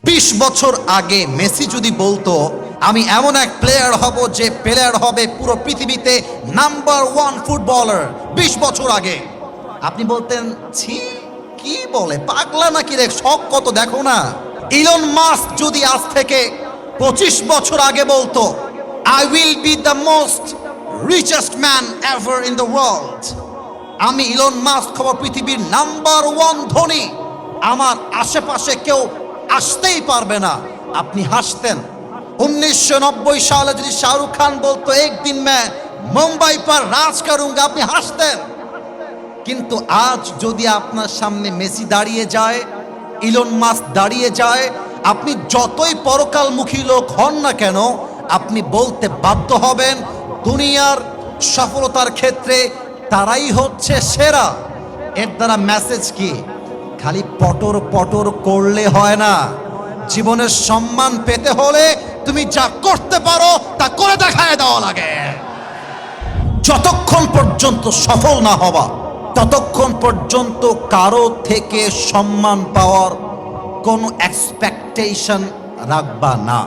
20 বছর আগে মেসি যদি বলতো আমি এমন এক প্লেয়ার হব যে প্লেয়ার হবে পুরো পৃথিবীতে নাম্বার 1 ফুটবলার, 20 বছর আগে আপনি বলতেন ছি কি বলে, পাগলা নাকি রে, শখ কত দেখো না। ইলন মাস্ক যদি আজ থেকে 25 বছর আগে বলতো I will be the most richest man ever in the world, আমি ইলন মাস্ক হব পৃথিবীর নাম্বার 1 ধনী, আমার আশেপাশে কেউ আসতেই পারবে না, আপনি হাসতেন। 1990 সালে যদি শাহরুখ খান বলতো একদিন मैं মুম্বাই पर রাজ করুঙ্গা, আপনি হাসতেন। কিন্তু আজ যদি আপনার সামনে মেসি দাঁড়িয়ে যায়, ইলন মাস্ক দাঁড়িয়ে যায়, আপনি যতই পরকালমুখী লোক হন না কেন, আপনি বলতে বাধ্য হবেন দুনিয়ার সফলতার ক্ষেত্রে তারাই হচ্ছে সেরা। এর দ্বারা মেসেজ কি? খালি পটর পটর করলে হয় না, জীবনের সম্মান পেতে হলে তুমি যা করতে পারো তা করে দেখায় দেওয়া লাগে। যতক্ষণ পর্যন্ত সফল না হবা ততক্ষণ পর্যন্ত কারো থেকে সম্মান পাওয়ার কোনো এক্সপেকটেশন রাখবা না।